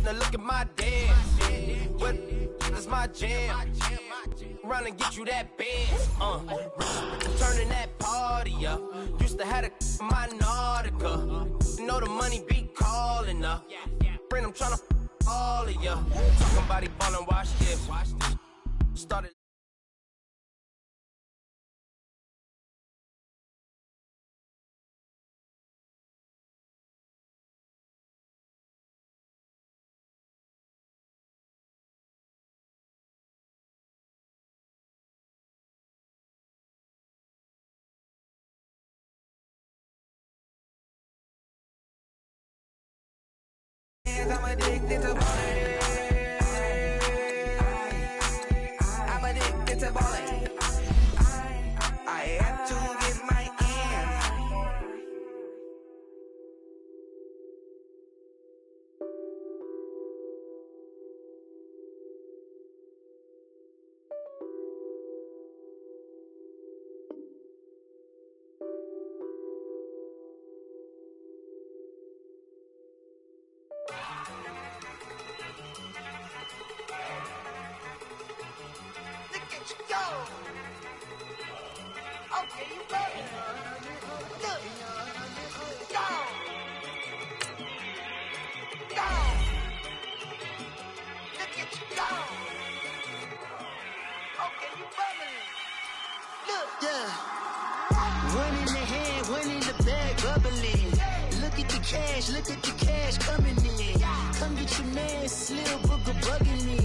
Now look at my dance. What is my jam? Run and get you that Benz. Turning that party up. Used to have a my Nautica. Know the money be calling up. Friend, I'm tryna all of ya. Talking about he ballin', watch this. Started. I'm addicted to ballin'. I'm addicted to ballin'. I have to get my ends. Okay, you ready? Look. Go. Go. Look at you go. Okay, you ready? Look. Yeah. One in the hand, one in the bag, bubbling. Look at the cash coming in. Come get your man, Slim Booker bugging me.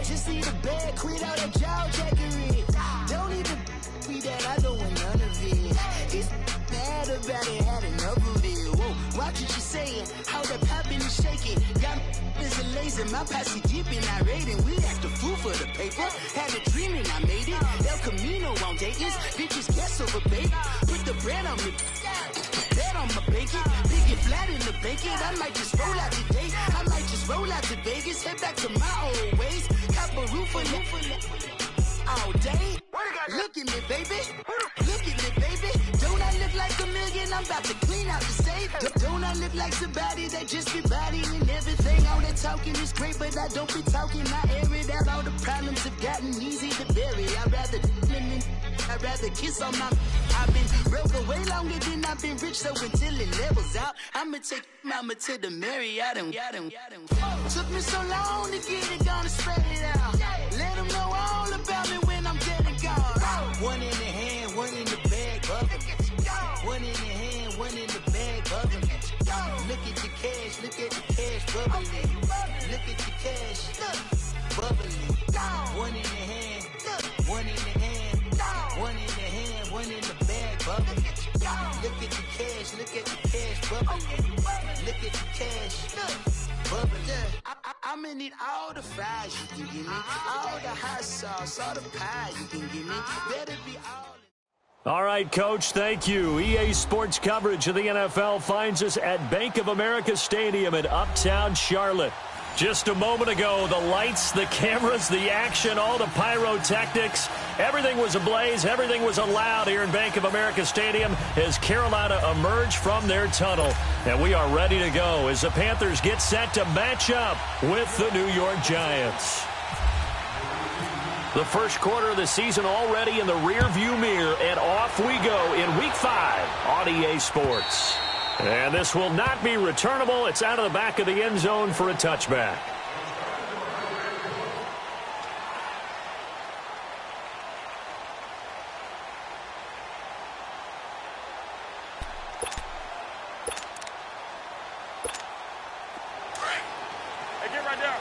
Just need a bag, quit all that jaw jackery. Don't even be that, I don't want none of it. It's bad about it, had enough of it. Whoa, watch what you saying, how that poppin' and shaking. Got is a laser, my posse deep and I raiding. We act a fool for the paper, had a dream and I made it. El Camino on Dayton's, bitches guess over baby. Put the bread on me, bet on my bacon. Big and flat in the bacon, I might just roll out today. I might just roll out to Vegas, head back to my old ways. Cop a roof for all day. Look at me, baby. Look at me, baby. Don't I look like a million? I'm about to clean out the safe. Don't I look like somebody that just be bodying everything? All that talking is great, but I don't be talking. I air it out. All the problems have gotten easy to bury. I'd rather kiss on my. I've been broke way longer than I've been rich, so until it levels out, I'ma take mama to the Marriott and took me so long to get it, gonna spread it out. Let them know all about me when I'm dead and gone. One in the hand, one in the bag, bubbling. One in the hand, one in the bag, bubbling. Look at the cash, bubbling. Look at the cash, bubbling. One in the hand, one in the hand, one in the hand, one in the bag, bubbling. Look at the cash, bubbling. Look at the cash, bubbling. I'ma need all the fries you can give me, all the hot sauce, all the pie you can give me. Better be all right, Coach, thank you. EA Sports coverage of the NFL finds us at Bank of America Stadium in Uptown Charlotte. Just a moment ago, the lights, the cameras, the action, all the pyrotechnics, everything was ablaze, everything was allowed here in Bank of America Stadium as Carolina emerged from their tunnel. And we are ready to go as the Panthers get set to match up with the New York Giants. The first quarter of the season already in the rearview mirror, and off we go in Week 5 on EA Sports. And this will not be returnable. It's out of the back of the end zone for a touchback. Hey, get right there.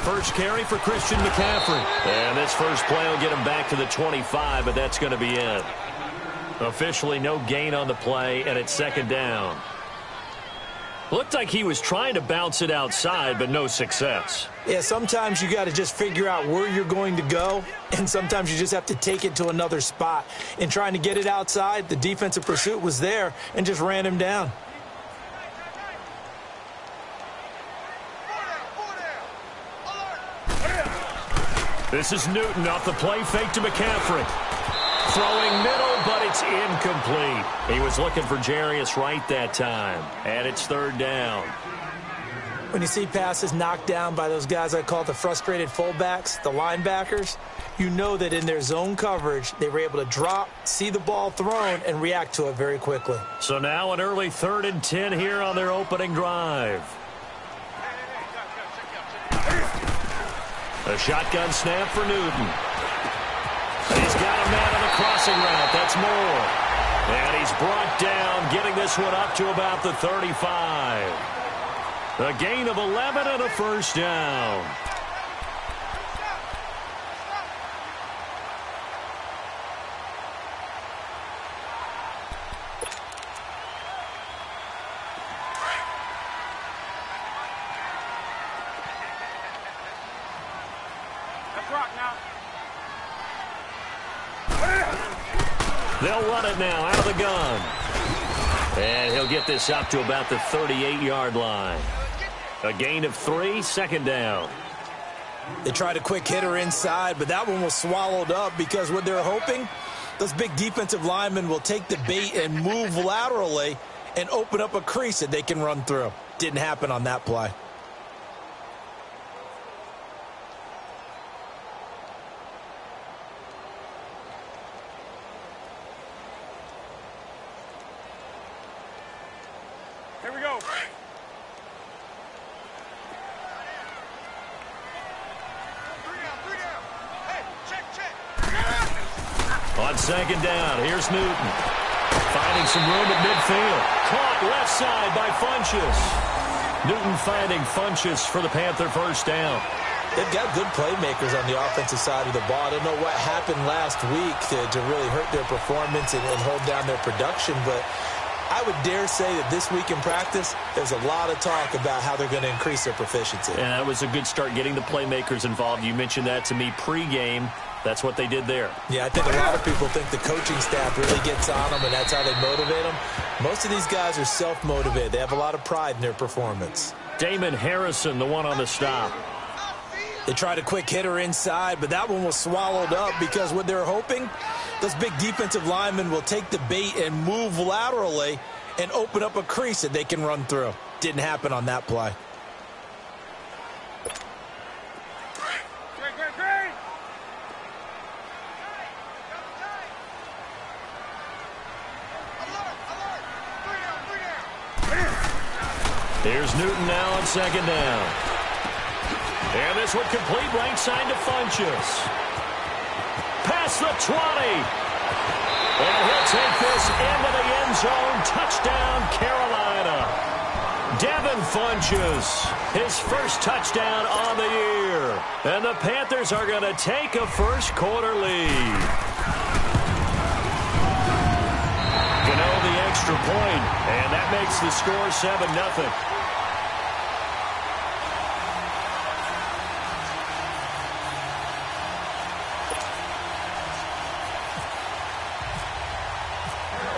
First carry for Christian McCaffrey. And this first play will get him back to the 25, but that's going to be it. Officially no gain on the play, and it's second down. Looked like he was trying to bounce it outside, but no success. Yeah, sometimes you got to just figure out where you're going to go, and sometimes you just have to take it to another spot. In trying to get it outside, the defensive pursuit was there and just ran him down. This is Newton off the play fake to McCaffrey. Throwing middle, but it's incomplete. He was looking for Jarius Wright that time, and it's third down. When you see passes knocked down by those guys I call the frustrated fullbacks, the linebackers, you know that in their zone coverage, they were able to drop, see the ball thrown, and react to it very quickly. So now an early 3rd and 10 here on their opening drive. A shotgun snap for Newton. He's got a man on the crossing route. That's Moore. And he's brought down, getting this one up to about the 35. A gain of 11 and a first down. They'll run it now out of the gun. And he'll get this up to about the 38-yard line. A gain of 3, second down. They tried a quick hitter inside, but that one was swallowed up because what they're hoping, those big defensive linemen will take the bait and move laterally and open up a crease that they can run through. Didn't happen on that play. Here we go. On second down, here's Newton. Finding some room at midfield. Caught left side by Funchess. Newton finding Funchess for the Panther first down. They've got good playmakers on the offensive side of the ball. I don't know what happened last week to really hurt their performance and hold down their production, but I would dare say that this week in practice, there's a lot of talk about how they're going to increase their proficiency. And that was a good start getting the playmakers involved. You mentioned that to me pregame. That's what they did there. Yeah, I think a lot of people think the coaching staff really gets on them, and that's how they motivate them. Most of these guys are self-motivated. They have a lot of pride in their performance. Damon Harrison, the one on the stop. They tried a quick hitter inside, but that one was swallowed up because what they're hoping, those big defensive linemen will take the bait and move laterally and open up a crease that they can run through. Didn't happen on that play. Here's Newton now on second down. And this one complete right side to Funchess. Past the 20. And he'll take this into the end zone. Touchdown, Carolina. Devin Funchess, his first touchdown on the year. And the Panthers are going to take a first quarter lead. Gano the extra point, and that makes the score 7-0.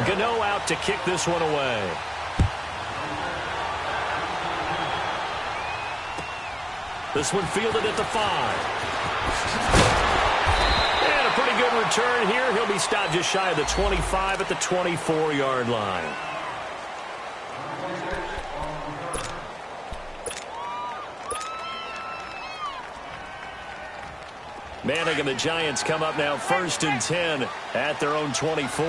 Gano out to kick this one away. This one fielded at the 5. And a pretty good return here. He'll be stopped just shy of the 25 at the 24-yard line. Manning and the Giants come up now 1st and 10 at their own 24.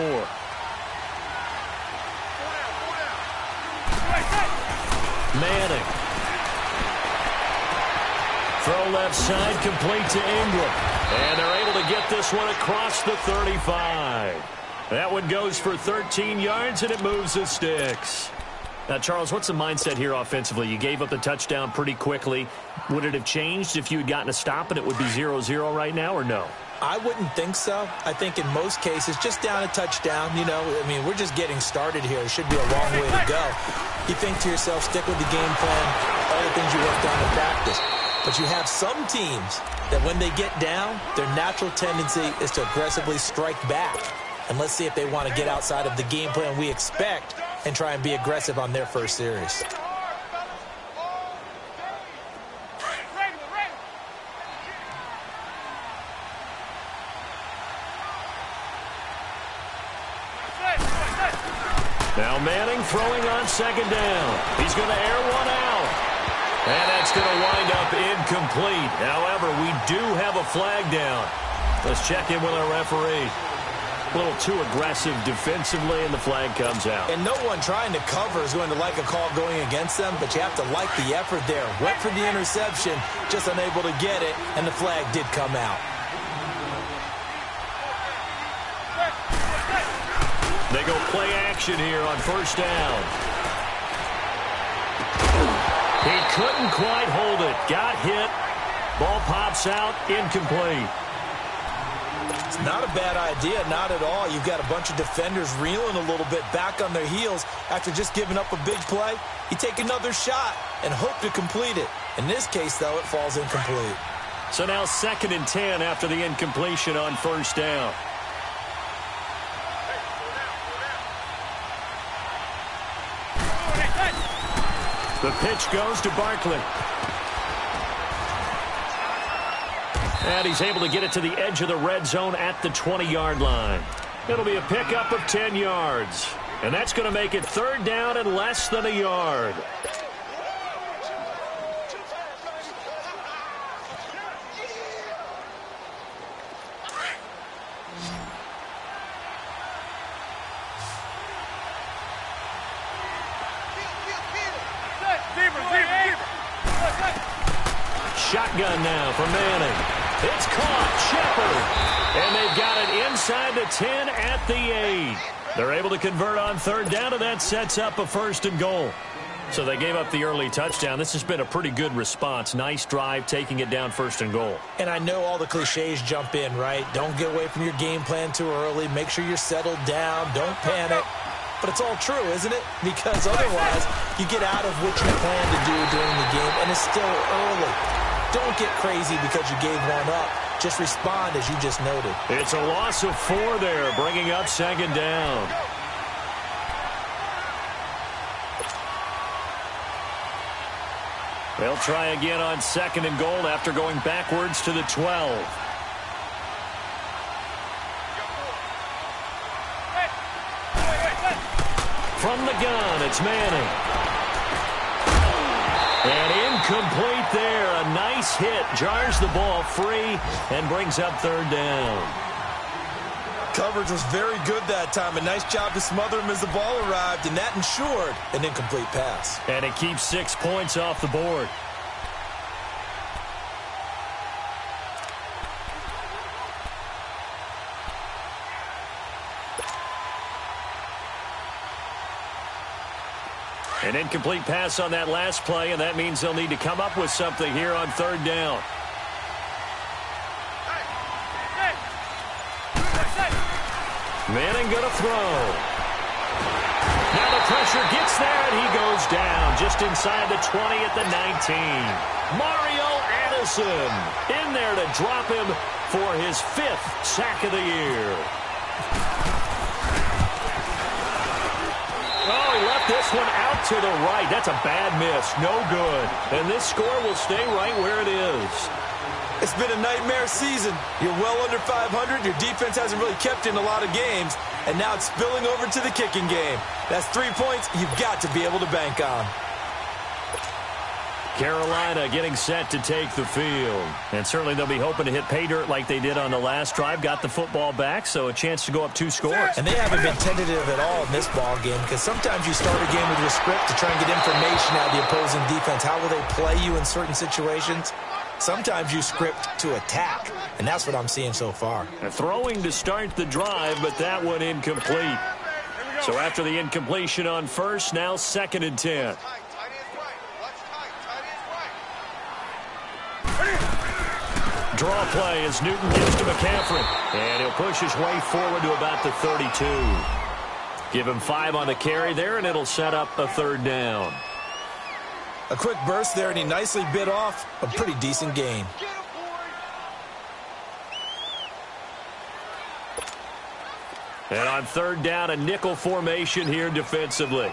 Manning. Throw left side, complete to Ingram. And they're able to get this one across the 35. That one goes for 13 yards, and it moves the sticks. Now, Charles, what's the mindset here offensively? You gave up the touchdown pretty quickly. Would it have changed if you had gotten a stop and it would be 0-0 right now, or no? I wouldn't think so. I think in most cases, just down a touchdown, you know, I mean, we're just getting started here. It should be a long way to go. You think to yourself, stick with the game plan, all the things you worked on in practice. But you have some teams that when they get down, their natural tendency is to aggressively strike back. And let's see if they want to get outside of the game plan we expect and try and be aggressive on their first series. Now Manning throwing on second down. He's going to air one out. And that's going to wind up incomplete. However, we do have a flag down. Let's check in with our referee. A little too aggressive defensively, and the flag comes out. And no one trying to cover is going to like a call going against them, but you have to like the effort there. Went for the interception, just unable to get it, and the flag did come out. They go play action here on first down. He couldn't quite hold it. Got hit. Ball pops out. Incomplete. It's not a bad idea, not at all. You've got a bunch of defenders reeling a little bit back on their heels after just giving up a big play. You take another shot and hope to complete it. In this case, though, it falls incomplete. So now 2nd and 10 after the incompletion on first down. The pitch goes to Barkley. And he's able to get it to the edge of the red zone at the 20-yard line. It'll be a pickup of 10 yards. And that's going to make it 3rd down and less than a yard. Shotgun now for Manning. It's caught. Shepard. And they've got it inside the 10 at the 8. They're able to convert on 3rd down, and that sets up a 1st and goal. So they gave up the early touchdown. This has been a pretty good response. Nice drive, taking it down 1st and goal. And I know all the cliches jump in, right? Don't get away from your game plan too early. Make sure you're settled down. Don't panic. But it's all true, isn't it? Because otherwise, you get out of what you plan to do during the game, and it's still early. Don't get crazy because you gave one up. Just respond as you just noted. It's a loss of 4 there, bringing up 2nd down. They'll try again on 2nd and goal after going backwards to the 12. From the gun, it's Manning. And incomplete there. A nice hit. Jars the ball free and brings up 3rd down. Coverage was very good that time. A nice job to smother him as the ball arrived, and that ensured an incomplete pass. And it keeps 6 points off the board. An incomplete pass on that last play, and that means they'll need to come up with something here on 3rd down. Manning going to throw. Now the pressure gets there, and he goes down just inside the 20 at the 19. Mario Addison in there to drop him for his 5th sack of the year. Oh, he left this one out to the right. That's a bad miss. No good. And this score will stay right where it is. It's been a nightmare season. You're well under 500. Your defense hasn't really kept in a lot of games. And now it's spilling over to the kicking game. That's 3 points you've got to be able to bank on. Carolina getting set to take the field. And certainly they'll be hoping to hit pay dirt like they did on the last drive. Got the football back, so a chance to go up 2 scores. And they haven't been tentative at all in this ball game, because sometimes you start a game with your script to try and get information out of the opposing defense. How will they play you in certain situations? Sometimes you script to attack, and that's what I'm seeing so far. Throwing to start the drive, but that one incomplete. So after the incompletion on first, now 2nd and 10. Draw play as Newton gives to McCaffrey. And he'll push his way forward to about the 32. Give him 5 on the carry there, and it'll set up a 3rd down. A quick burst there, and he nicely bit off a pretty decent gain. And on 3rd down, a nickel formation here defensively.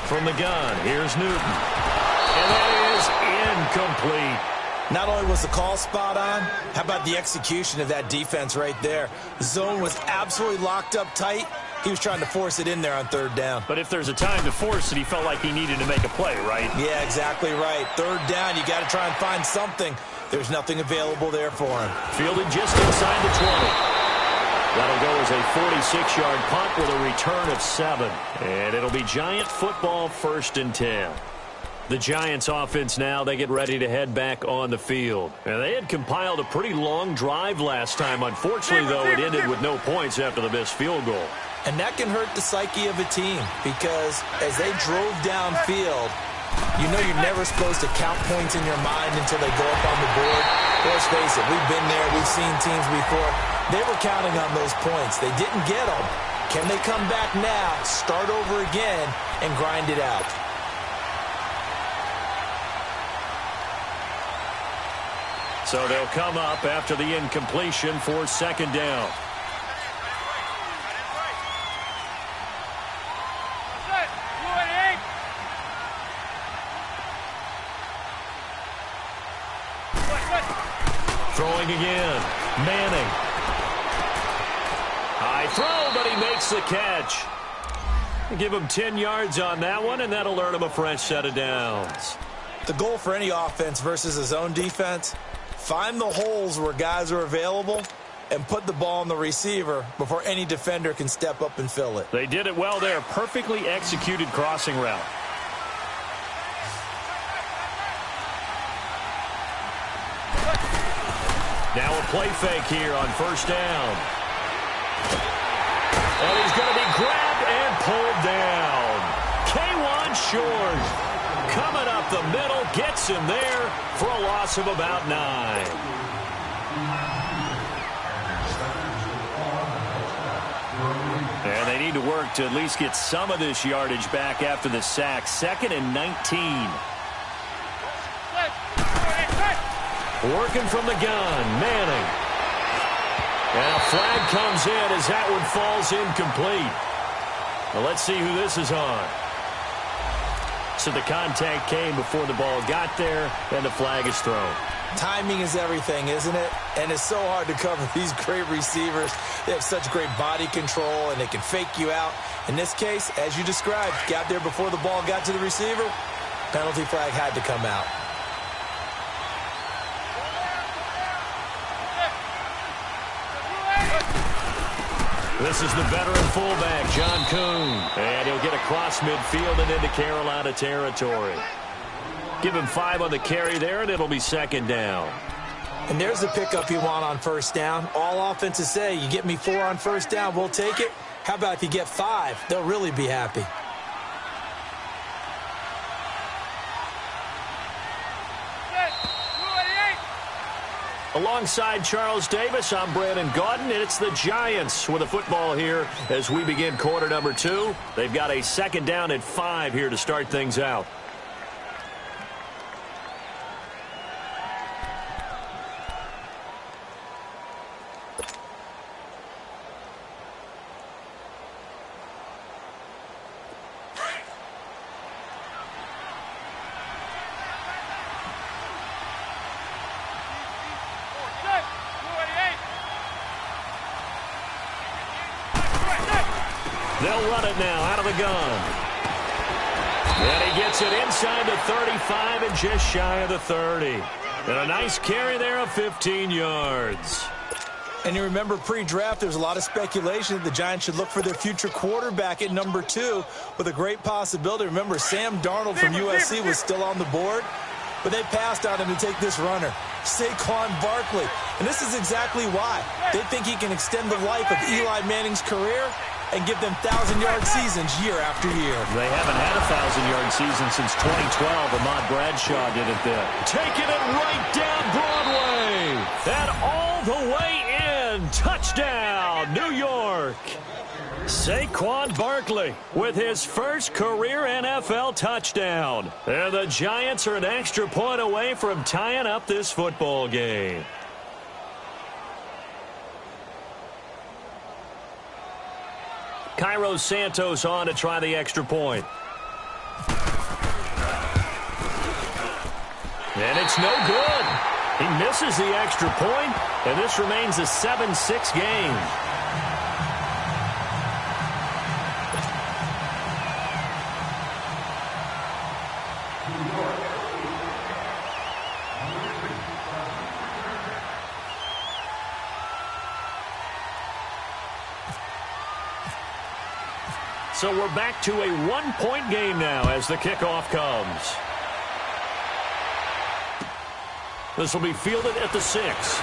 From the gun, here's Newton. And that is incomplete. Not only was the call spot on, how about the execution of that defense right there? The zone was absolutely locked up tight. He was trying to force it in there on third down. But if there's a time to force it, he felt like he needed to make a play, right? Yeah, exactly right. Third down, you got to try and find something. There's nothing available there for him. Fielded just inside the 20. That'll go as a 46-yard punt with a return of 7. And it'll be Giant football, 1st and 10. The Giants offense now, they get ready to head back on the field. And they had compiled a pretty long drive last time. Unfortunately, though, it ended with no points after the missed field goal. And that can hurt the psyche of a team because as they drove downfield, you know you're never supposed to count points in your mind until they go up on the board. Let's face it, we've been there. We've seen teams before. They were counting on those points. They didn't get them. Can they come back now, start over again, and grind it out? So they'll come up after the incompletion for 2nd down. Throwing again. Manning. High throw, but he makes the catch. Give him 10 yards on that one, and that'll earn him a fresh set of downs. The goal for any offense versus a zone defense, find the holes where guys are available and put the ball on the receiver before any defender can step up and fill it. They did it well there. Perfectly executed crossing route. Now a play fake here on 1st down. And he's going to be grabbed and pulled down. K1 Short coming up the middle, gets him there for a loss of about 9. And they need to work to at least get some of this yardage back after the sack. 2nd and 19. Working from the gun, Manning. And a flag comes in as that one falls incomplete. Well, let's see who this is on. So the contact came before the ball got there, and the flag is thrown. Timing is everything, isn't it? And it's so hard to cover these great receivers. They have such great body control, and they can fake you out. In this case, as you described, got there before the ball got to the receiver. Penalty flag had to come out. This is the veteran fullback, John Kuhn. And he'll get across midfield and into Carolina territory. Give him 5 on the carry there, and it'll be 2nd down. And there's the pickup you want on 1st down. All offenses say, you get me 4 on 1st down, we'll take it. How about if you get 5? They'll really be happy. Alongside Charles Davis, I'm Brandon Gaudin, and it's the Giants with the football here as we begin quarter number 2. They've got a 2nd down at 5 here to start things out. They'll run it now out of the gun. And he gets it inside the 35 and just shy of the 30. And a nice carry there of 15 yards. And you remember pre-draft, there was a lot of speculation that the Giants should look for their future quarterback at number 2 with a great possibility. Remember, Sam Darnold from USC was still on the board, but they passed on him to take this runner, Saquon Barkley. And this is exactly why. They think he can extend the life of Eli Manning's career and give them 1,000-yard seasons year after year. They haven't had a 1,000-yard season since 2012. Ahmad Bradshaw did it then. Taking it right down Broadway. And all the way in. Touchdown, New York. Saquon Barkley with his first career NFL touchdown. And the Giants are an extra point away from tying up this football game. Cairo Santos on to try the extra point. And it's no good. He misses the extra point, and this remains a 7-6 game. So we're back to a one-point game now as the kickoff comes. This will be fielded at the 6.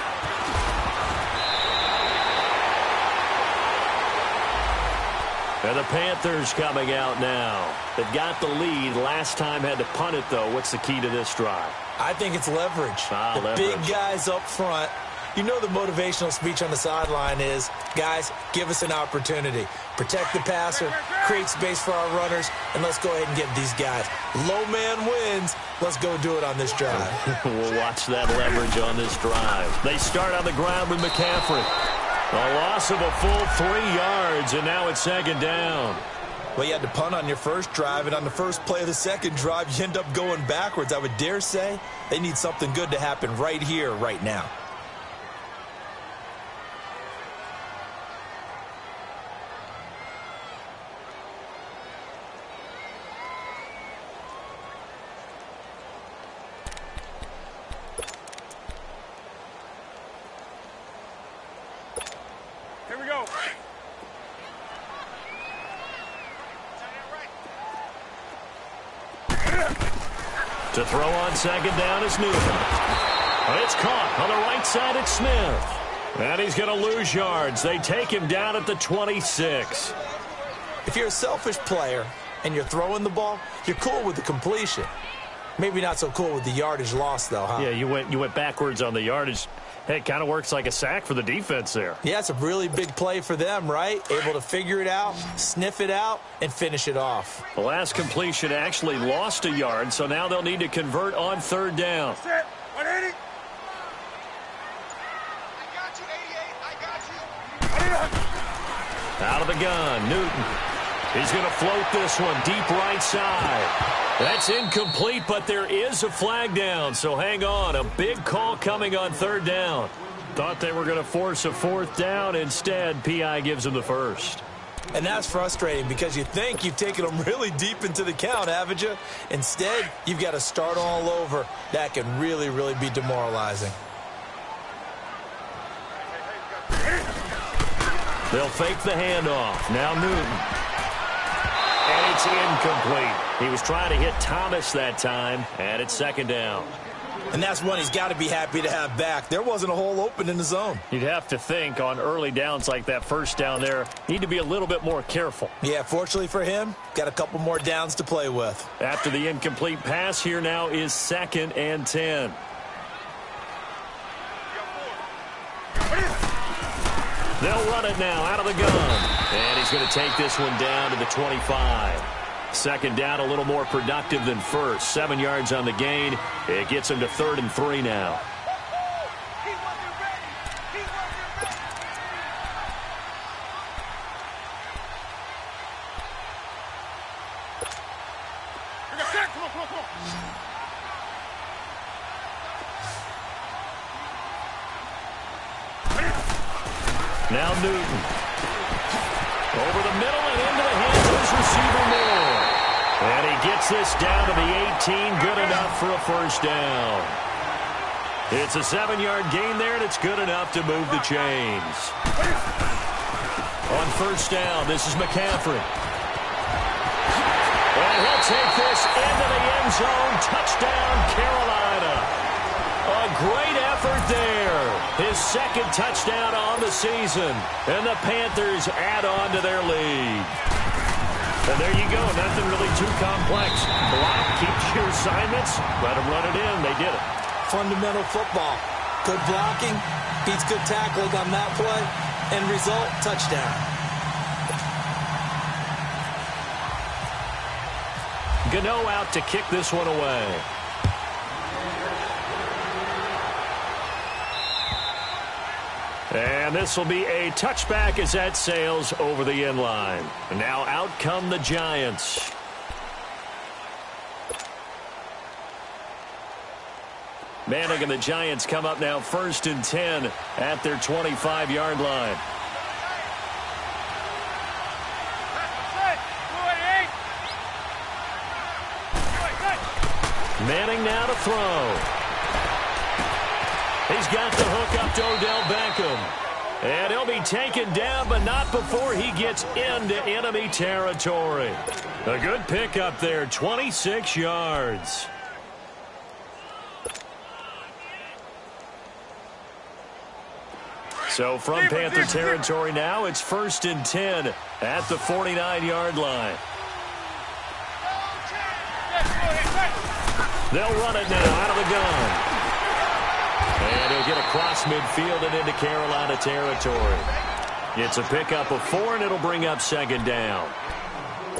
And the Panthers coming out now. They've got the lead. Last time had to punt it, though. What's the key to this drive? I think it's leverage. Leverage. Big guys up front. You know the motivational speech on the sideline is, guys, give us an opportunity. Protect the passer, create space for our runners, and let's go ahead and get these guys. Low man wins. Let's go do it on this drive. We'll watch that leverage on this drive. They start on the ground with McCaffrey. A loss of a full 3 yards, and now it's second down. Well, you had to punt on your first drive, and on the first play of the second drive, you end up going backwards. I would dare say they need something good to happen right here, right now. Here we go. To throw on second down is Newton. It's caught on the right side. It's Smith. And he's going to lose yards. They take him down at the 26. If you're a selfish player and you're throwing the ball, you're cool with the completion. Maybe not so cool with the yardage loss, though, huh? Yeah, you went backwards on the yardage. Hey, it kind of works like a sack for the defense there. Yeah, it's a really big play for them, right? Able to figure it out, sniff it out, and finish it off. The last completion actually lost a yard, so now they'll need to convert on third down. Set. 180. Out of the gun, Newton. He's going to float this one deep right side. That's incomplete, but there is a flag down, so hang on. A big call coming on third down. Thought they were going to force a fourth down. Instead, P.I. gives them the first. And that's frustrating because you think you've taken them really deep into the count, haven't you? Instead, you've got to start all over. That can really, really be demoralizing. They'll fake the handoff. Now Newton. And it's incomplete. He was trying to hit Thomas that time, and it's second down. And that's one he's got to be happy to have back. There wasn't a hole open in the zone. You'd have to think on early downs like that first down there, need to be a little bit more careful. Yeah, fortunately for him, got a couple more downs to play with. After the incomplete pass, here now is 2nd and 10. They'll run it now out of the gun. And he's going to take this one down to the 25. Second down, a little more productive than first. 7 yards on the gain. It gets him to 3rd and 3 now. Now Newton. Over the middle and into the hands of his receiver Moore. And he gets this down to the 18. Good enough for a first down. It's a 7-yard gain there, and it's good enough to move the chains. On first down, this is McCaffrey. And he'll take this into the end zone. Touchdown, Carolina. A great effort there. His 2nd touchdown on the season. And the Panthers add on to their lead. And there you go. Nothing really too complex. Block, keeps your assignments. Let them run it in. They did it. Fundamental football. Good blocking, beats good tackling on that play. End result, touchdown. Gano out to kick this one away. And this will be a touchback as that sails over the end line. And now out come the Giants. Manning and the Giants come up now 1st and 10 at their 25-yard line. Manning now to throw. He's got the hook up to Odell Beckham. And he'll be taken down, but not before he gets into enemy territory. A good pickup there, 26 yards. So from Panther territory now, it's 1st and 10 at the 49-yard line. They'll run it now out of the gun. And he'll get across midfield and into Carolina territory. It's a pickup of 4, and it'll bring up 2nd down.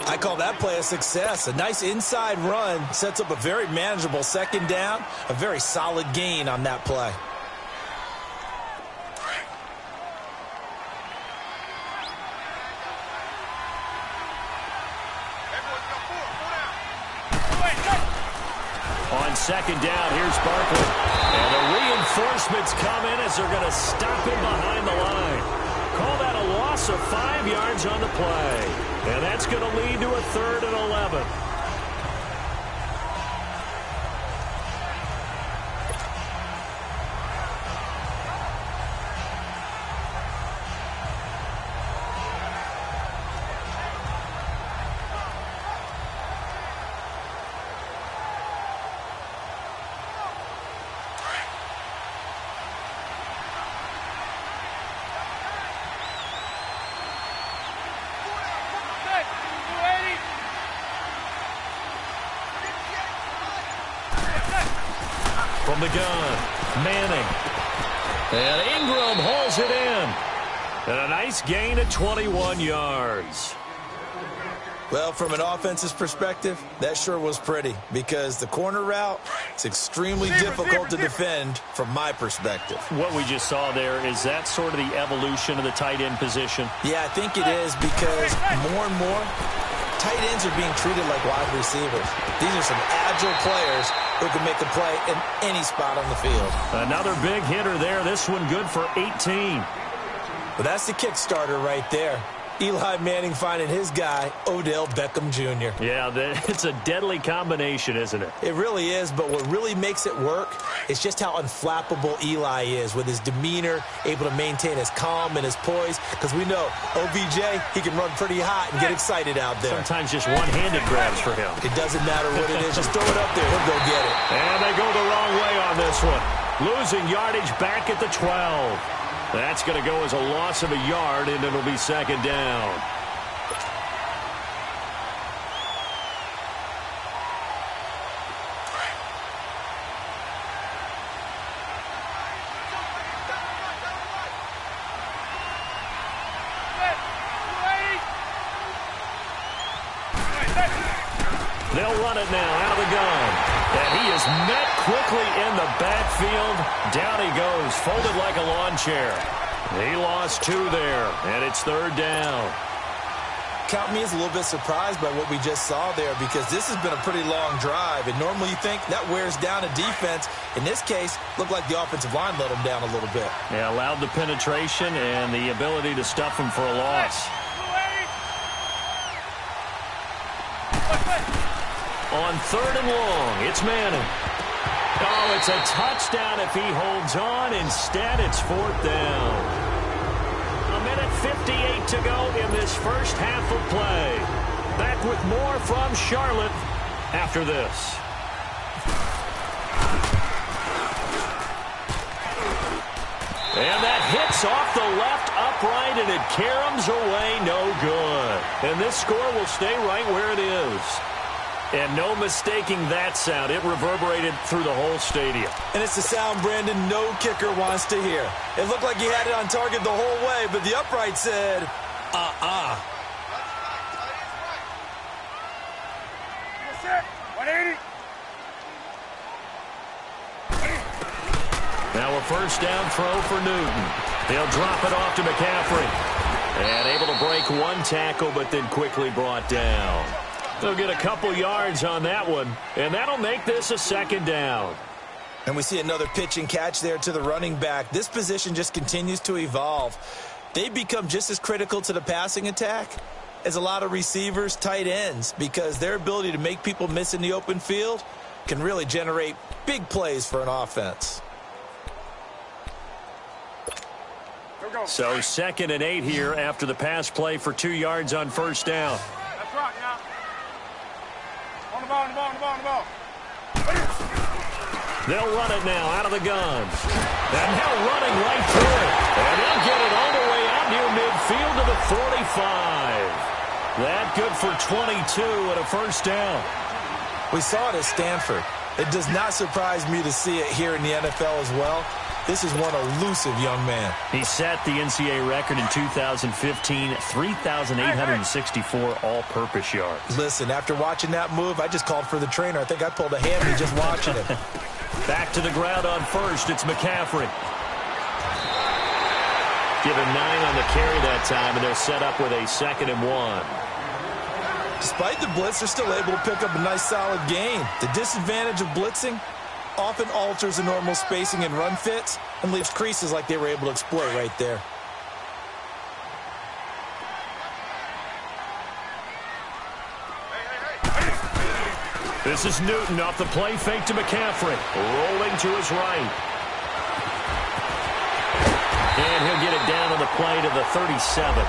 I call that play a success. A nice inside run sets up a very manageable 2nd down. A very solid gain on that play. On 2nd down, here's Barkley. And the reinforcements come in as they're going to stop him behind the line. Call that a loss of 5 yards on the play. And that's going to lead to a 3rd and 11. From the gun, Manning. And Ingram hauls it in. And a nice gain of 21 yards. Well, from an offense's perspective, that sure was pretty because the corner route is extremely difficult to defend from my perspective. What we just saw there, is that sort of the evolution of the tight end position? Yeah, I think it is because more and more, tight ends are being treated like wide receivers. These are some agile players who can make a play in any spot on the field. Another big hitter there. This one good for 18. But that's the kickstarter right there. Eli Manning finding his guy, Odell Beckham Jr. Yeah, it's a deadly combination, isn't it? It really is, but what really makes it work is just how unflappable Eli is with his demeanor, able to maintain his calm and his poise, because we know OBJ, he can run pretty hot and get excited out there. Sometimes just one-handed grabs for him. It doesn't matter what it is. Just throw it up there. He'll go get it. And they go the wrong way on this one. Losing yardage back at the 12. That's going to go as a loss of a yard, and it'll be 2nd down. They'll run it now out of the gun. And he is met quickly in the backfield. Down he goes, folded like a lawn chair. He lost 2 there, and it's 3rd down. Count me as a little bit surprised by what we just saw there because this has been a pretty long drive, and normally you think that wears down a defense. In this case, looked like the offensive line let him down a little bit. Yeah, allowed the penetration and the ability to stuff him for a loss. On 3rd and long, it's Manning. Oh, it's a touchdown if he holds on. Instead, it's 4th down. 1:58 to go in this first half of play. Back with more from Charlotte after this. And that hits off the left upright, and it caroms away no good. And this score will stay right where it is. And no mistaking that sound. It reverberated through the whole stadium. And it's the sound, Brandon, no kicker wants to hear. It looked like he had it on target the whole way, but the upright said, uh-uh. Now a 1st down throw for Newton. He'll drop it off to McCaffrey. And able to break 1 tackle, but then quickly brought down. They'll get a couple yards on that one, and that'll make this a 2nd down. And we see another pitch and catch there to the running back. This position just continues to evolve. They become just as critical to the passing attack as a lot of receivers, tight ends, because their ability to make people miss in the open field can really generate big plays for an offense. So 2nd and 8 here after the pass play for 2 yards on first down. That's right now. On the ball, on the ball, on the ball, on the ball. They'll run it now out of the gun. And now running right through it. And they'll get it all the way out near midfield to the 45. That good for 22 and a first down. We saw it at Stanford. It does not surprise me to see it here in the NFL as well. This is one elusive young man. He set the NCAA record in 2015, 3,864 all-purpose yards. Listen, after watching that move, I just called for the trainer. I think I pulled a hammy just watching it. Back to the ground on first. It's McCaffrey. Give him 9 on the carry that time, and they'll set up with a 2nd and 1. Despite the blitz, they're still able to pick up a nice solid gain. The disadvantage of blitzing often alters the normal spacing and run fits and leaves creases like they were able to exploit right there. This is Newton off the play fake to McCaffrey. Rolling to his right. And he'll get it down on the play to the 37.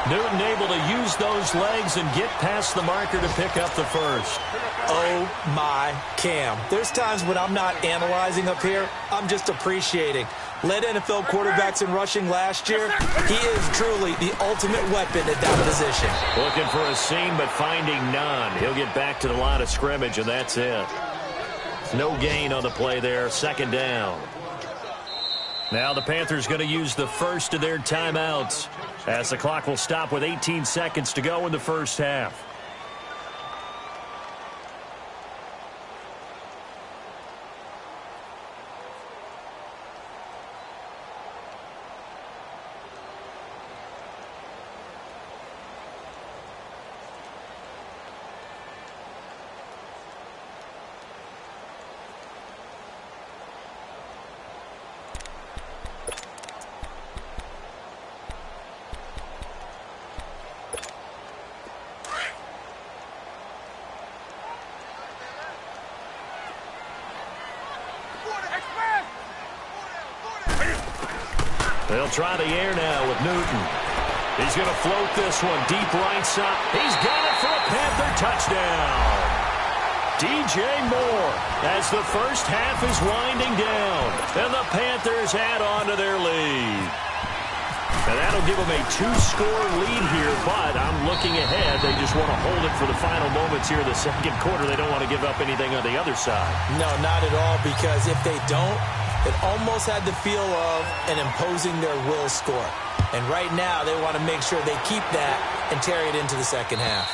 Newton able to use those legs and get past the marker to pick up the first. Oh, my Cam. There's times when I'm not analyzing up here. I'm just appreciating. Led NFL quarterbacks in rushing last year. He is truly the ultimate weapon at that position. Looking for a seam, but finding none. He'll get back to the line of scrimmage, and that's it. No gain on the play there. 2nd down. Now the Panthers going to use the first of their timeouts as the clock will stop with 18 seconds to go in the first half. They'll try the air now with Newton. He's going to float this one deep right side. He's got it for a Panther touchdown. DJ Moore as the first half is winding down. And the Panthers add on to their lead. And that'll give them a 2-score lead here, but I'm looking ahead. They just want to hold it for the final moments here in the second quarter. They don't want to give up anything on the other side. No, not at all, because if they don't, it almost had the feel of an imposing their will score. And right now, they want to make sure they keep that and carry it into the second half.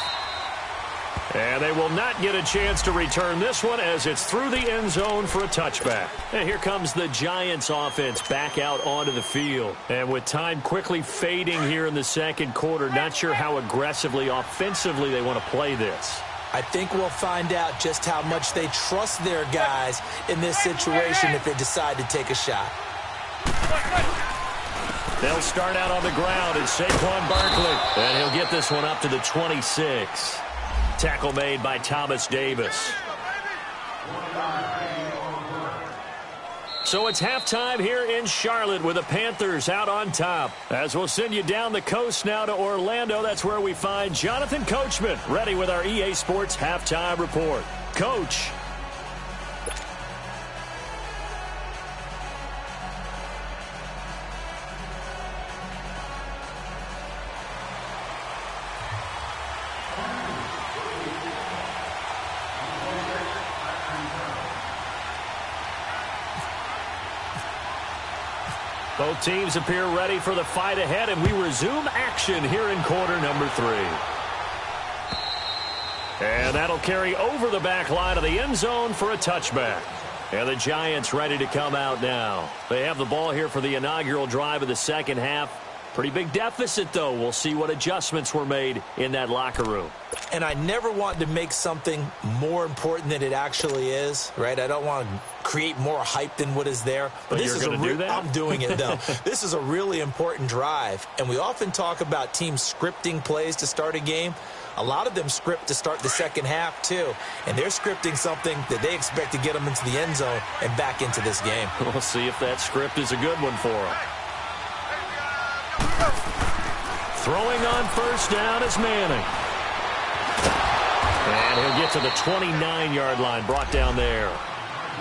And they will not get a chance to return this one as it's through the end zone for a touchback. And here comes the Giants offense back out onto the field. And with time quickly fading here in the second quarter, not sure how aggressively, offensively they want to play this. I think we'll find out just how much they trust their guys in this situation if they decide to take a shot. They'll start out on the ground, and Saquon Barkley. And he'll get this one up to the 26. Tackle made by Thomas Davis. So it's halftime here in Charlotte with the Panthers out on top. As we'll send you down the coast now to Orlando, that's where we find Jonathan Coachman ready with our EA Sports Halftime Report. Coach. Both teams appear ready for the fight ahead, and we resume action here in quarter number 3. And that'll carry over the back line of the end zone for a touchback. And the Giants ready to come out now. They have the ball here for the inaugural drive of the second half. Pretty big deficit, though. We'll see what adjustments were made in that locker room. And I never want to make something more important than it actually is, right? I don't want to create more hype than what is there. But this you're going to do that? I'm doing it, though. This is a really important drive. And we often talk about teams scripting plays to start a game. A lot of them script to start the second half, too. And they're scripting something that they expect to get them into the end zone and back into this game. We'll see if that script is a good one for them. Throwing on first down is Manning. And he'll get to the 29-yard line, brought down there.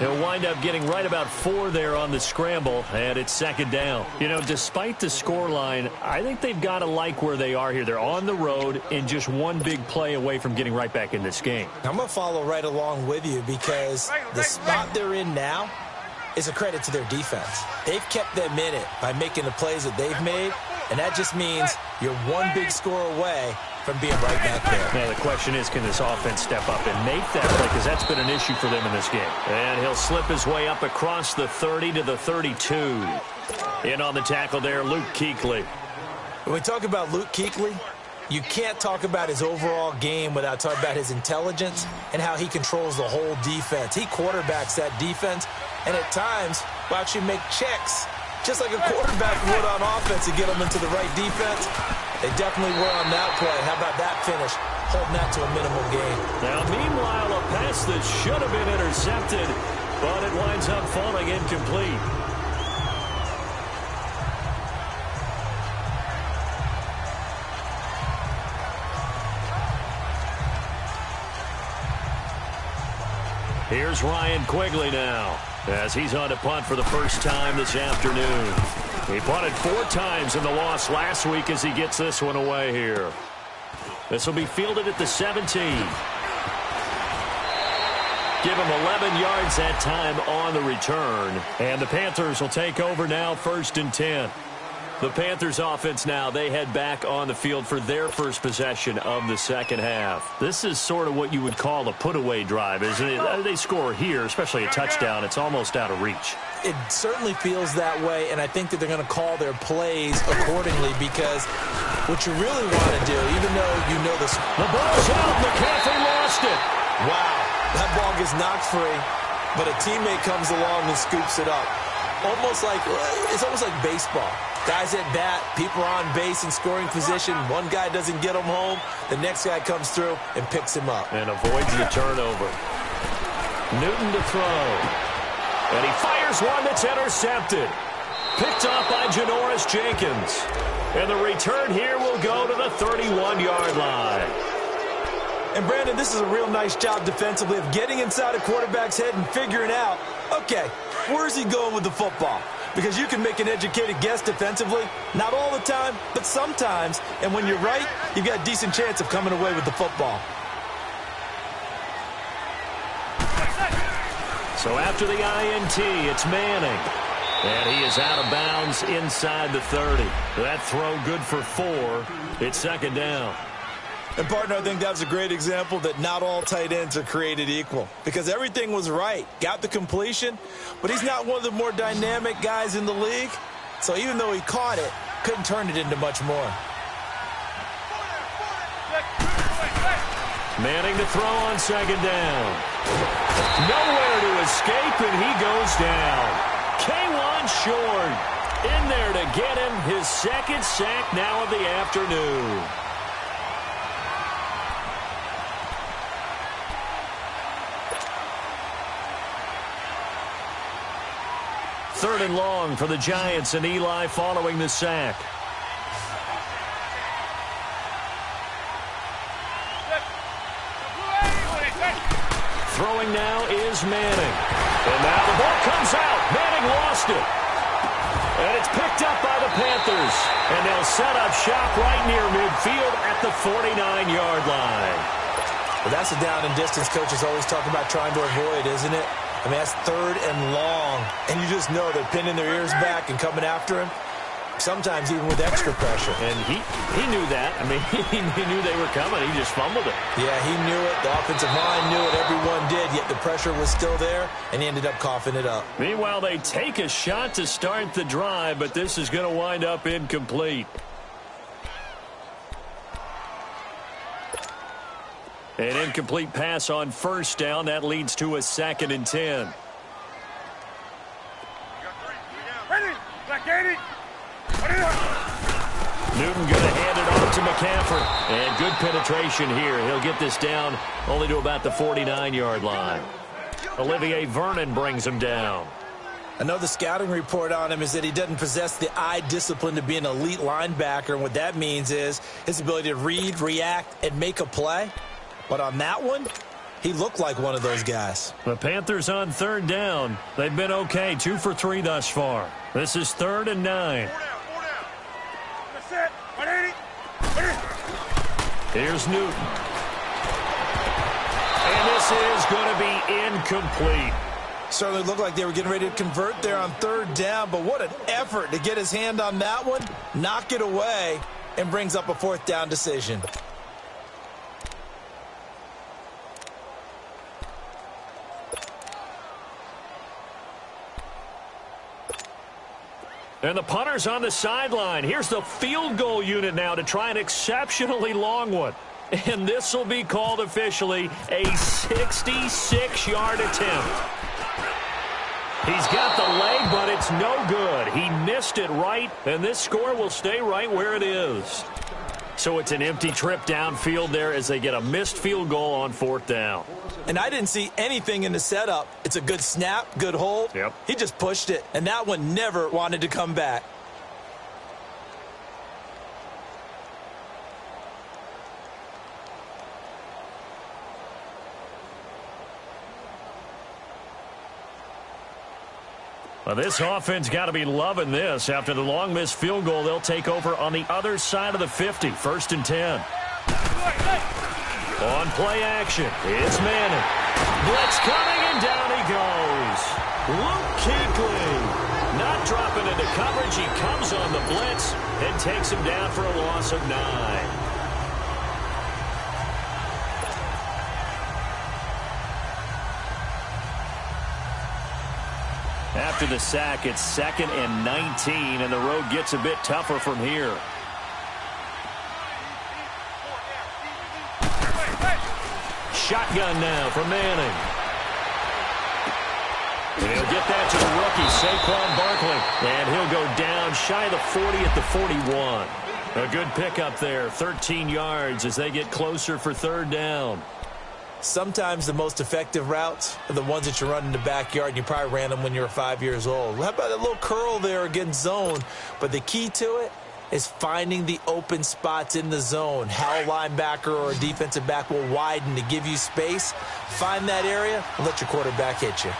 He'll wind up getting right about 4 there on the scramble, and it's second down. You know, despite the scoreline, I think they've got to like where they are here. They're on the road and just one big play away from getting right back in this game. I'm going to follow right along with you because the spot they're in now is a credit to their defense. They've kept them in it by making the plays that they've made, and that just means you're one big score away from being right back there. Now, the question is, can this offense step up and make that play? Because that's been an issue for them in this game. And he'll slip his way up across the 30 to the 32. In on the tackle there, Luke Kuechly. When we talk about Luke Kuechly, you can't talk about his overall game without talking about his intelligence and how he controls the whole defense. He quarterbacks that defense, and at times will actually make checks, just like a quarterback would on offense to get them into the right defense. They definitely were on that play. How about that finish? Holding that to a minimal gain. Now, meanwhile, a pass that should have been intercepted, but it winds up falling incomplete. Here's Ryan Quigley now, as he's on to punt for the first time this afternoon. He punted 4 times in the loss last week as he gets this one away here. This will be fielded at the 17. Give him 11 yards that time on the return. And the Panthers will take over now, 1st and 10. The Panthers offense now, they head back on the field for their first possession of the second half. This is sort of what you would call a put-away drive, isn't it? They score here, especially a touchdown. It's almost out of reach. It certainly feels that way, and I think that they're going to call their plays accordingly because what you really want to do, even though you know this. The ball's out. McCaffrey lost it. Wow. That ball gets knocked free, but a teammate comes along and scoops it up. It's almost like baseball. Guys at bat, people are on base in scoring position. One guy doesn't get him home. The next guy comes through and picks him up. And avoids the turnover. Newton to throw. And he fires one that's intercepted. Picked off by Janoris Jenkins. And the return here will go to the 31-yard line. And, Brandon, this is a real nice job defensively of getting inside a quarterback's head and figuring out, okay, where's he going with the football? Because you can make an educated guess defensively, not all the time, but sometimes. And when you're right, you've got a decent chance of coming away with the football. So after the INT, it's Manning. And he is out of bounds inside the 30. That throw good for 4. It's second down. And, partner, I think that was a great example that not all tight ends are created equal. Because everything was right. Got the completion, but he's not one of the more dynamic guys in the league. So even though he caught it, couldn't turn it into much more. Manning to throw on second down. Nowhere to escape, and he goes down. K1 short in there to get him his second sack now of the afternoon. Third and long for the Giants, and Eli following the sack. Throwing now is Manning. And now the ball comes out. Manning lost it. And it's picked up by the Panthers. And they'll set up shop right near midfield at the 49-yard line. Well, that's a down and distance coaches always talk about trying to avoid, isn't it? I mean, that's 3rd and long. And you just know they're pinning their ears back and coming after him. sometimes even with extra pressure. And he knew that. I mean, he knew they were coming. He just fumbled it. Yeah, he knew it. The offensive line knew it. Everyone did, yet the pressure was still there, and he ended up coughing it up. Meanwhile, they take a shot to start the drive, but this is going to wind up incomplete. An incomplete pass on first down. That leads to a 2nd and 10. Newton going to hand it off to McCaffrey. And good penetration here. He'll get this down only to about the 49-yard line. Olivier Vernon brings him down. Another scouting report on him is that he doesn't possess the eye discipline to be an elite linebacker. And what that means is his ability to read, react, and make a play. But on that one, he looked like one of those guys. The Panthers on 3rd down. They've been okay, 2 for 3 thus far. This is 3rd and 9. Here's Newton. And this is going to be incomplete. Certainly looked like they were getting ready to convert there on 3rd down, but what an effort to get his hand on that one, knock it away, and brings up a 4th down decision. And the punter's on the sideline. Here's the field goal unit now to try an exceptionally long one. And this will be called officially a 66-yard attempt. He's got the leg, but it's no good. He missed it right, and this score will stay right where it is. So it's an empty trip downfield there as they get a missed field goal on 4th down. And I didn't see anything in the setup. It's a good snap, good hold. Yep. He just pushed it, and that one never wanted to come back. Well, this offense got to be loving this. After the long missed field goal, they'll take over on the other side of the 50, 1st and 10. On play action, it's Manning. Blitz coming, and down he goes. Luke Kuechly not dropping into coverage. He comes on the blitz and takes him down for a loss of 9. After the sack, it's 2nd and 19, and the road gets a bit tougher from here. Shotgun now from Manning. And he'll get that to the rookie, Saquon Barkley. And he'll go down shy of the 40 at the 41. A good pickup there, 13 yards as they get closer for 3rd down. Sometimes the most effective routes are the ones that you run in the backyard, and you probably ran them when you were 5 years old. How about a little curl there against zone? But the key to it is finding the open spots in the zone. How a linebacker or a defensive back will widen to give you space. Find that area and let your quarterback hit you.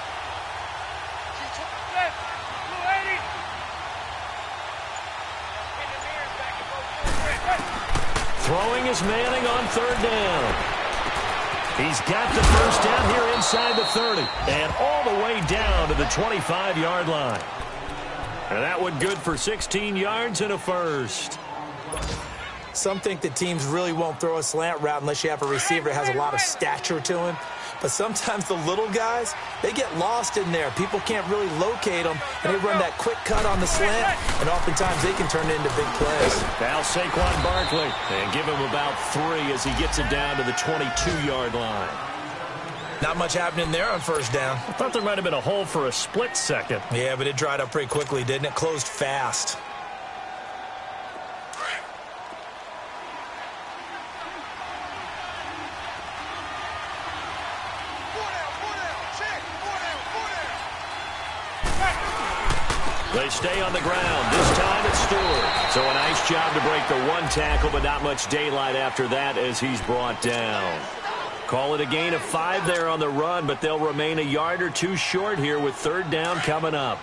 Throwing is Manning on 3rd down. He's got the first down here inside the 30 and all the way down to the 25-yard line. And that one good for 16 yards and a first. Some think that teams really won't throw a slant route unless you have a receiver that has a lot of stature to him. But sometimes the little guys, they get lost in there. People can't really locate them, and they run that quick cut on the slant, and oftentimes they can turn it into big plays. Now Saquon Barkley, and give him about 3 as he gets it down to the 22-yard line. Not much happening there on 1st down. I thought there might have been a hole for a split second. Yeah, but it dried up pretty quickly, didn't it? Closed fast. They stay on the ground. This time it's Stewart. So a nice job to break the 1 tackle, but not much daylight after that as he's brought down. Call it a gain of 5 there on the run, but they'll remain a yard or 2 short here with 3rd down coming up.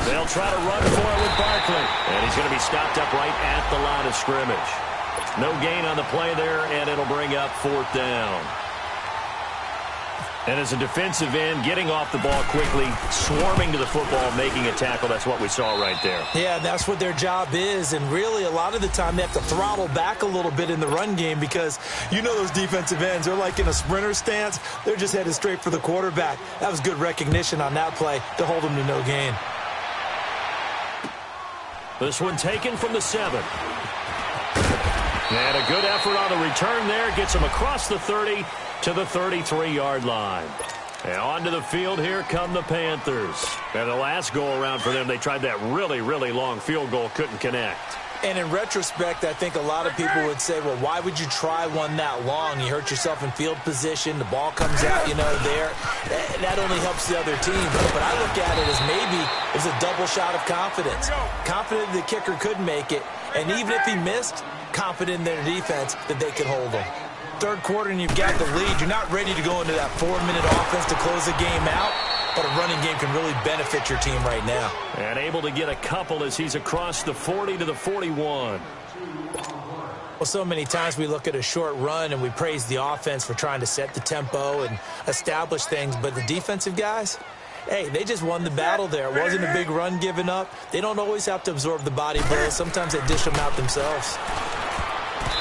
They'll try to run for it with Barkley, and he's going to be stopped up right at the line of scrimmage. No gain on the play there, and it'll bring up 4th down. And as a defensive end, getting off the ball quickly, swarming to the football, making a tackle, that's what we saw right there. Yeah, that's what their job is. And really, a lot of the time, they have to throttle back a little bit in the run game because you know those defensive ends, they're like in a sprinter stance. They're just headed straight for the quarterback. That was good recognition on that play to hold them to no gain. This one taken from the 7. And a good effort on the return there. Gets him across the 30 to the 33-yard line. And onto the field, here come the Panthers. And the last go-around for them, they tried that really, really long field goal, couldn't connect. And in retrospect, I think a lot of people would say, well, why would you try one that long? You hurt yourself in field position. The ball comes out, there. That only helps the other team. But I look at it as maybe it was a double shot of confidence. Confident the kicker could make it. And even if he missed, confident in their defense that they could hold him. Third quarter and you've got the lead. You're not ready to go into that 4-minute offense to close the game out, but a running game can really benefit your team right now. And able to get a couple as he's across the 40 to the 41. Well, so many times we look at a short run and we praise the offense for trying to set the tempo and establish things, but the defensive guys, hey, they just won the battle there. It wasn't a big run given up. They don't always have to absorb the body blows. Sometimes they dish them out themselves.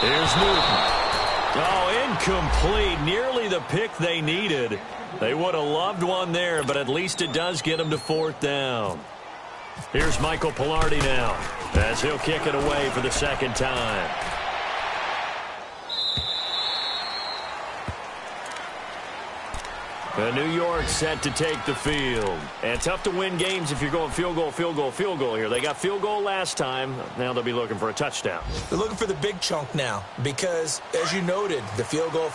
Here's Newton. Oh, incomplete. Nearly the pick they needed. They would have loved one there, but at least it does get them to 4th down. Here's Michael Pilardi now as he'll kick it away for the second time. New York set to take the field. And tough to win games if you're going field goal, field goal, field goal here. They got field goal last time. Now they'll be looking for a touchdown. They're looking for the big chunk now because, as you noted, the field goal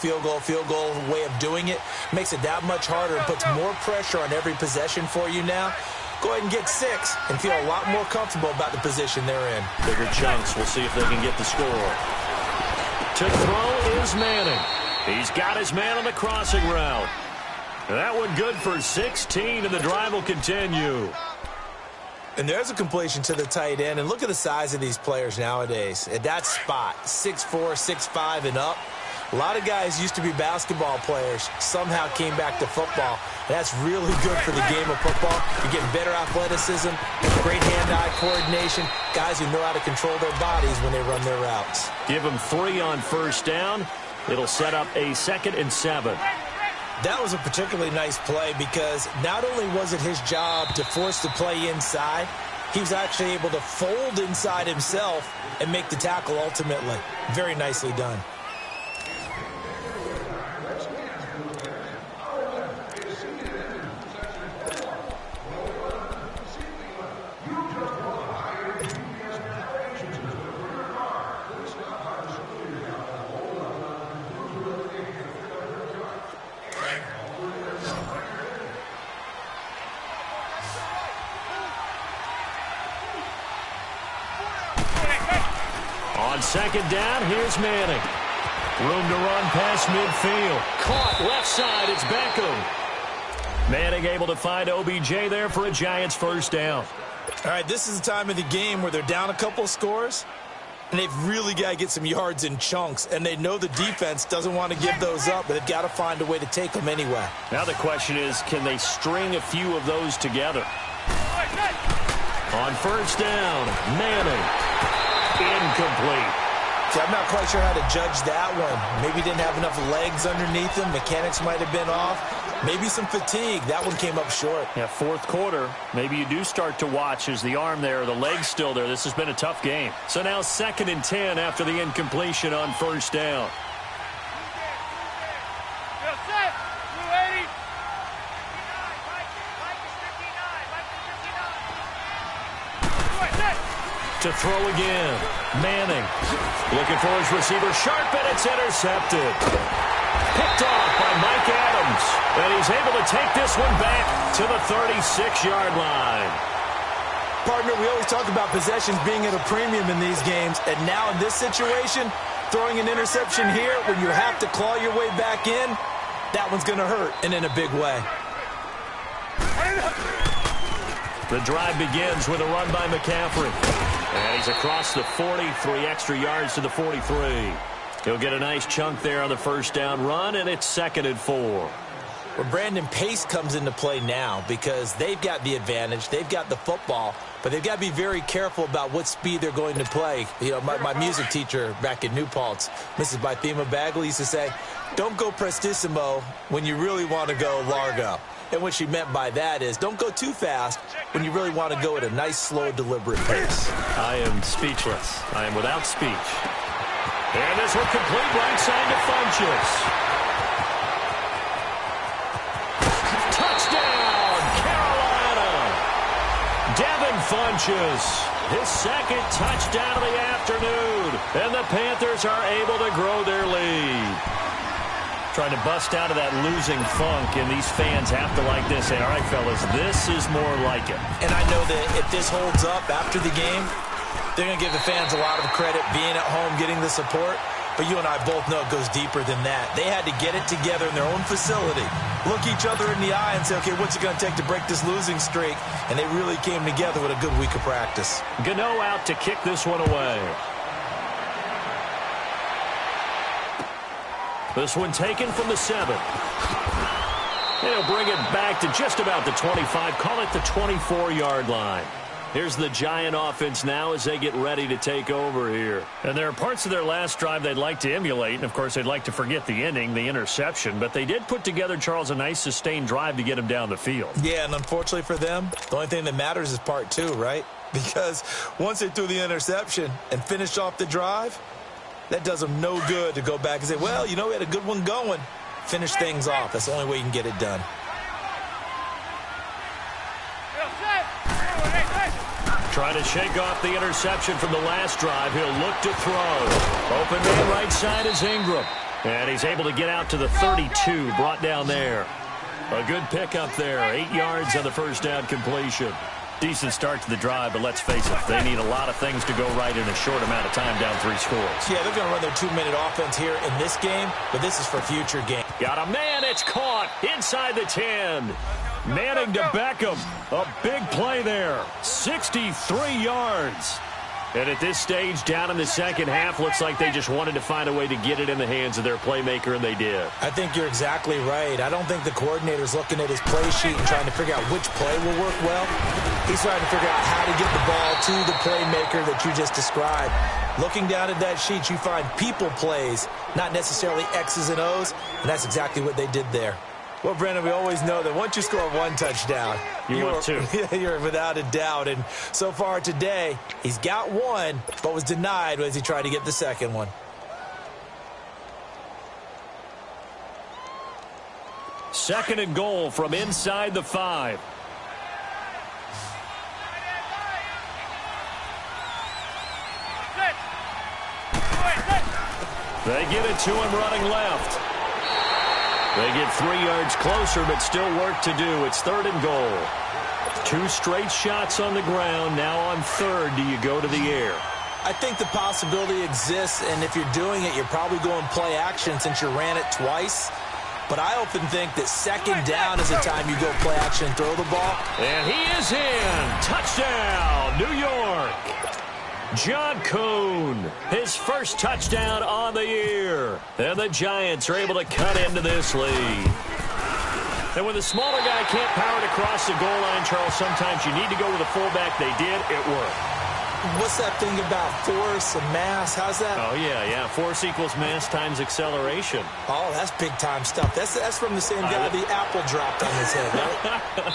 way of doing it makes it that much harder and puts more pressure on every possession for you now. Go ahead and get 6 and feel a lot more comfortable about the position they're in. Bigger chunks. We'll see if they can get the score. To throw is Manning. He's got his man on the crossing route. That one good for 16, and the drive will continue. And there's a completion to the tight end. And look at the size of these players nowadays. At that spot, 6'4", 6'5", and up. A lot of guys used to be basketball players, somehow came back to football. And that's really good for the game of football. You're getting better athleticism, great hand-eye coordination, guys who know how to control their bodies when they run their routes. Give them 3 on first down. It'll set up a 2nd and 7. That was a particularly nice play because not only was it his job to force the play inside, he was actually able to fold inside himself and make the tackle ultimately. Very nicely done. On second down, here's Manning. Room to run past midfield. Caught left side, it's Beckham. Manning able to find OBJ there for a Giants first down. All right, this is the time of the game where they're down a couple scores, and they've really got to get some yards in chunks, and they know the defense doesn't want to give those up, but they've got to find a way to take them anyway. Now the question is, can they string a few of those together? On first down, Manning. Incomplete. See, I'm not quite sure how to judge that one. Maybe didn't have enough legs underneath him. Mechanics might have been off. Maybe some fatigue. That one came up short. Yeah, 4th quarter. Maybe you do start to watch as the arm there, the leg's still there. This has been a tough game. So now 2nd and 10 after the incompletion on first down. To throw again. Manning looking for his receiver. Sharp, and it's intercepted. Picked off by Mike Adams. And he's able to take this one back to the 36-yard line. Partner, we always talk about possessions being at a premium in these games. And now in this situation, throwing an interception here when you have to claw your way back in, that one's going to hurt, and in a big way. The drive begins with a run by McCaffrey. And he's across the 40, 3 extra yards to the 43. He'll get a nice chunk there on the first down run, and it's 2nd and 4. Well, Brandon, pace comes into play now because they've got the advantage. They've got the football, but they've got to be very careful about what speed they're going to play. You know, my music teacher back in New Paltz, Mrs. Bythema Bagley, used to say, don't go prestissimo when you really want to go largo. And what she meant by that is don't go too fast when you really want to go at a nice, slow, deliberate pace. I am speechless. I am without speech. And this will complete right side to Funchess. Touchdown, Carolina. Devin Funchess, his second touchdown of the afternoon. And the Panthers are able to grow their lead. Trying to bust out of that losing funk, and these fans have to like this. Say, all right, fellas, this is more like it. And I know that if this holds up after the game, they're going to give the fans a lot of credit being at home, getting the support. But you and I both know it goes deeper than that. They had to get it together in their own facility, look each other in the eye and say, okay, what's it going to take to break this losing streak? And they really came together with a good week of practice. Gano out to kick this one away. This one taken from the 7. They'll bring it back to just about the 25. Call it the 24-yard line. Here's the Giant offense now as they get ready to take over here. And there are parts of their last drive they'd like to emulate. And, of course, they'd like to forget the ending, the interception. But they did put together, Charles, a nice sustained drive to get them down the field. Yeah, and unfortunately for them, the only thing that matters is part 2, right? Because once they threw the interception and finished off the drive, that does them no good to go back and say, well, you know, we had a good one going. Finish things off. That's the only way you can get it done. Trying to shake off the interception from the last drive. He'll look to throw. Open man right side is Ingram. And he's able to get out to the 32, brought down there. A good pickup there. 8 yards on the first down completion. Decent start to the drive, but let's face it, they need a lot of things to go right in a short amount of time, down 3 scores. Yeah, they're going to run their 2-minute offense here in this game, but this is for future games. Got a man, it's caught inside the 10. Manning to Beckham. A big play there. 63 yards. And at this stage, down in the second half, looks like they just wanted to find a way to get it in the hands of their playmaker, and they did. I think you're exactly right. I don't think the coordinator's looking at his play sheet and trying to figure out which play will work well. He's trying to figure out how to get the ball to the playmaker that you just described. Looking down at that sheet, you find people plays, not necessarily X's and O's, and that's exactly what they did there. Well, Brendan, we always know that once you score 1 touchdown, you're without a doubt. And so far today, he's got 1, but was denied as he tried to get the second one. Second and goal from inside the 5. They give it to him running left. They get 3 yards closer, but still work to do. It's 3rd and goal. 2 straight shots on the ground. Now on 3rd, do you go to the air? I think the possibility exists, and if you're doing it, you're probably going play action since you ran it twice. But I often think that 2nd down is the time you go play action and throw the ball. And he is in. Touchdown, New York. John Kuhn, his first touchdown on the year. And the Giants are able to cut into this lead. And when the smaller guy can't power it across the goal line, Charles, sometimes you need to go with a fullback. They did. It worked. What's that thing about force and mass? How's that? Oh, yeah. Force equals mass times acceleration. Oh, that's big-time stuff. That's from the same guy the apple dropped on his head, right?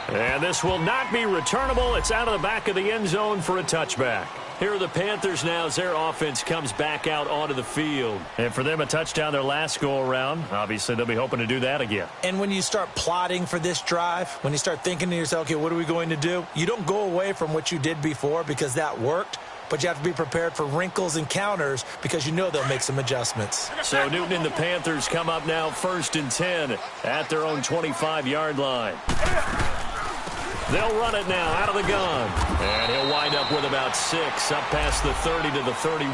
And this will not be returnable. It's out of the back of the end zone for a touchback. Here are the Panthers now as their offense comes back out onto the field. And for them, a touchdown their last go-around. Obviously, they'll be hoping to do that again. And when you start plotting for this drive, when you start thinking to yourself, okay, what are we going to do? You don't go away from what you did before because that worked. But you have to be prepared for wrinkles and counters because you know they'll make some adjustments. So Newton and the Panthers come up now 1st and 10 at their own 25-yard line. They'll run it now out of the gun. And he'll wind up with about 6 up past the 30 to the 31.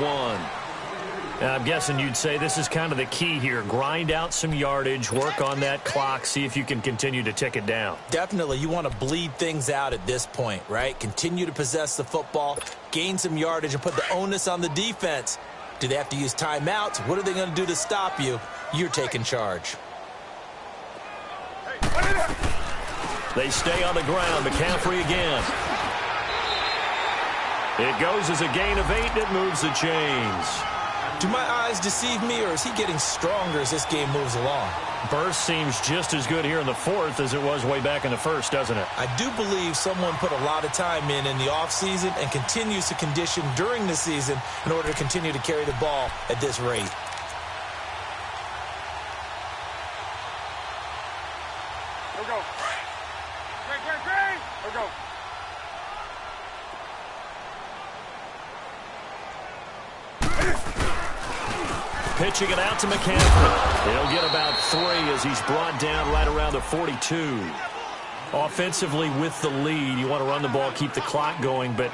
Now, I'm guessing you'd say this is kind of the key here. Grind out some yardage, work on that clock, see if you can continue to tick it down. Definitely. You want to bleed things out at this point, right? Continue to possess the football, gain some yardage, and put the onus on the defense. Do they have to use timeouts? What are they going to do to stop you? You're taking charge. They stay on the ground. McCaffrey again. It goes as a gain of 8, and it moves the chains. Do my eyes deceive me, or is he getting stronger as this game moves along? Burst seems just as good here in the fourth as it was way back in the first, doesn't it? I do believe someone put a lot of time in the offseason and continues to condition during the season in order to continue to carry the ball at this rate. Here we go. Here we go. Pitching it out to McCaffrey. He'll get about 3 as he's brought down right around the 42. Offensively with the lead, you want to run the ball, keep the clock going, but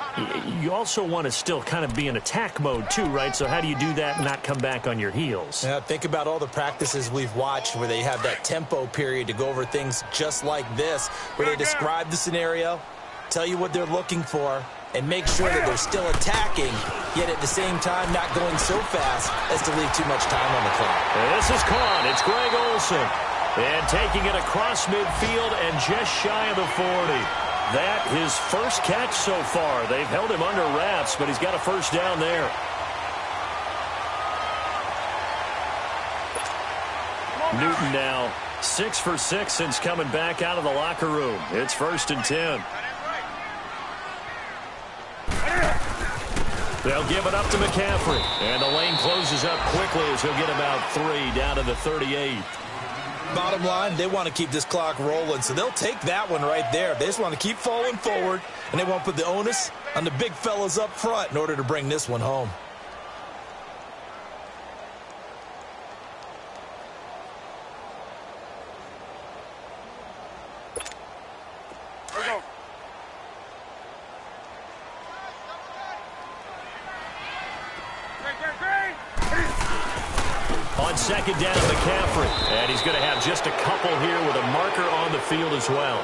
you also want to still kind of be in attack mode too, right? So how do you do that and not come back on your heels? Yeah, think about all the practices we've watched where they have that tempo period to go over things just like this, where they describe the scenario, tell you what they're looking for, and make sure that they're still attacking, yet at the same time not going so fast as to leave too much time on the clock. This is caught. It's Greg Olsen. And taking it across midfield and just shy of the 40. That his first catch so far. They've held him under wraps, but he's got a first down there. Newton now 6 for 6 since coming back out of the locker room. It's 1st and 10. They'll give it up to McCaffrey. And the lane closes up quickly as he'll get about 3 down to the 38. Bottom line, they want to keep this clock rolling, so they'll take that one right there. They just want to keep falling forward, and they want to put the onus on the big fellas up front in order to bring this one home. On 2nd down, McCaffrey. And he's going to have just a couple here with a marker on the field as well.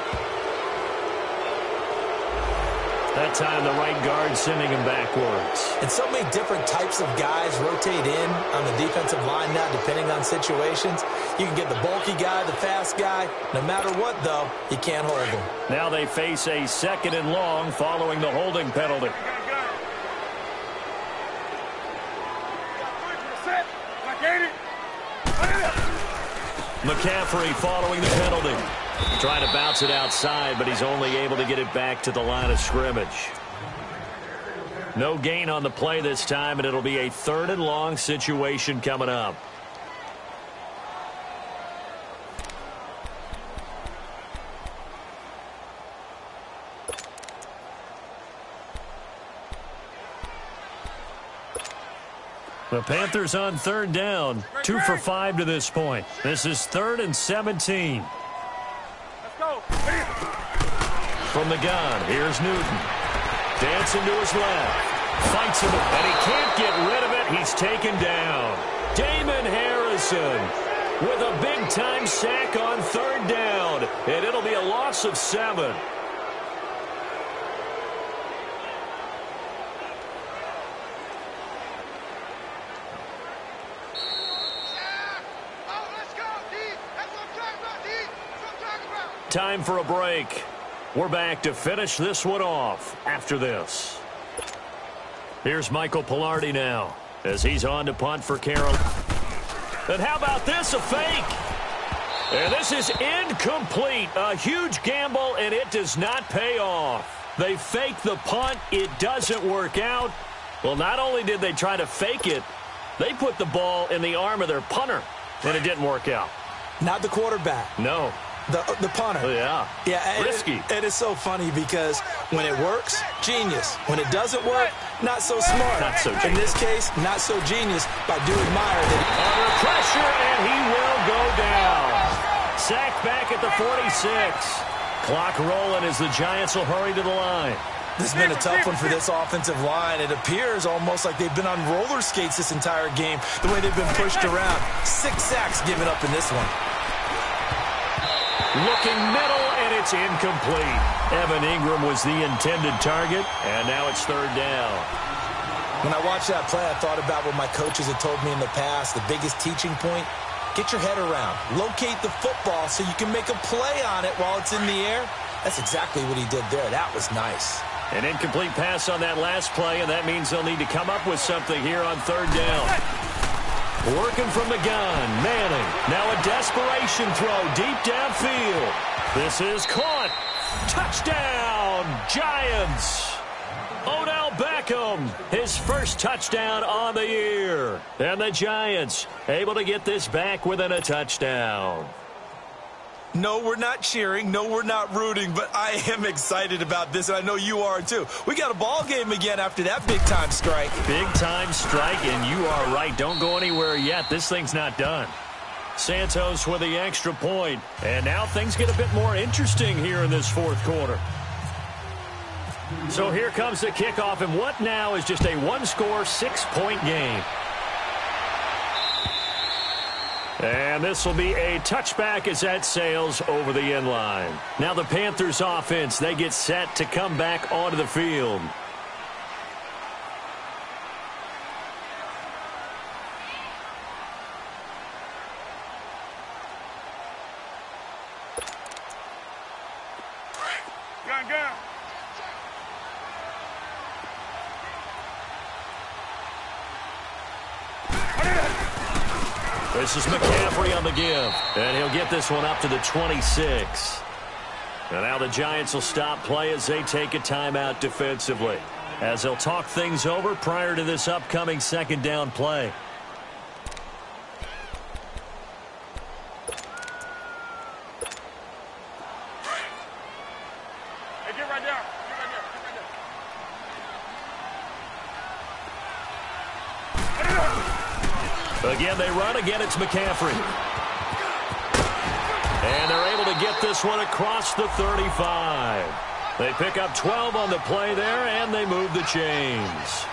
That time, the right guard sending him backwards. And so many different types of guys rotate in on the defensive line now, depending on situations. You can get the bulky guy, the fast guy. No matter what, though, you can't hold them. Now they face a 2nd and long following the holding penalty. McCaffrey following the penalty. Trying to bounce it outside, but he's only able to get it back to the line of scrimmage. No gain on the play this time, and it'll be a 3rd and long situation coming up. The Panthers on 3rd down, 2 for 5 to this point. This is 3rd and 17. Let's go. From the gun, here's Newton. Dancing to his left. Fights him, and he can't get rid of it. He's taken down. Damon Harrison with a big-time sack on 3rd down, and it'll be a loss of 7. Time for a break. We're back to finish this one off after this. Here's Michael Pilardi now as he's on to punt for Carroll. And how about this, a fake? And this is incomplete. A huge gamble, and it does not pay off. They fake the punt. It doesn't work out. Well, not only did they try to fake it, they put the ball in the arm of their punter, and it didn't work out. Not the quarterback. No. The punter. Oh, yeah. Yeah. Risky. It is so funny because when it works, genius. When it doesn't work, not so smart. Not so genius. In this case, not so genius by doing Meyer. Under pressure, and he will go down. Sacked back at the 46. Clock rolling as the Giants will hurry to the line. This has been a tough one for this offensive line. It appears almost like they've been on roller skates this entire game, the way they've been pushed around. 6 sacks given up in this one. Looking middle, and it's incomplete. Evan Ingram was the intended target, and now it's 3rd down. When I watched that play, I thought about what my coaches had told me in the past. The biggest teaching point, Get your head around. Locate the football so you can make a play on it while it's in the air. That's exactly what he did there. That was nice. An incomplete pass on that last play, and that means they'll need to come up with something here on third down. Working from the gun, Manning. Now a desperation throw deep downfield. This is caught. Touchdown, Giants. Odell Beckham, his first touchdown on the year. And the Giants able to get this back within a touchdown. No, we're not cheering. No, we're not rooting, but I am excited about this, and I know you are too. We got a ball game again after that big-time strike. Big-time strike, and you are right. Don't go anywhere yet. This thing's not done. Santos with the extra point, and now things get a bit more interesting here in this fourth quarter. So here comes the kickoff, and what now is just a one-score, 6-point game. And this will be a touchback as that sails over the end line. Now the Panthers offense, they get set to come back onto the field. Gun. This is McCaffrey on the give, and he'll get this one up to the 26. And now the Giants will stop play as they take a timeout defensively, as they'll talk things over prior to this upcoming second down play. Hey, get right there. Again, they run. Again, it's McCaffrey. And they're able to get this one across the 35. They pick up 12 on the play there, and they move the chains.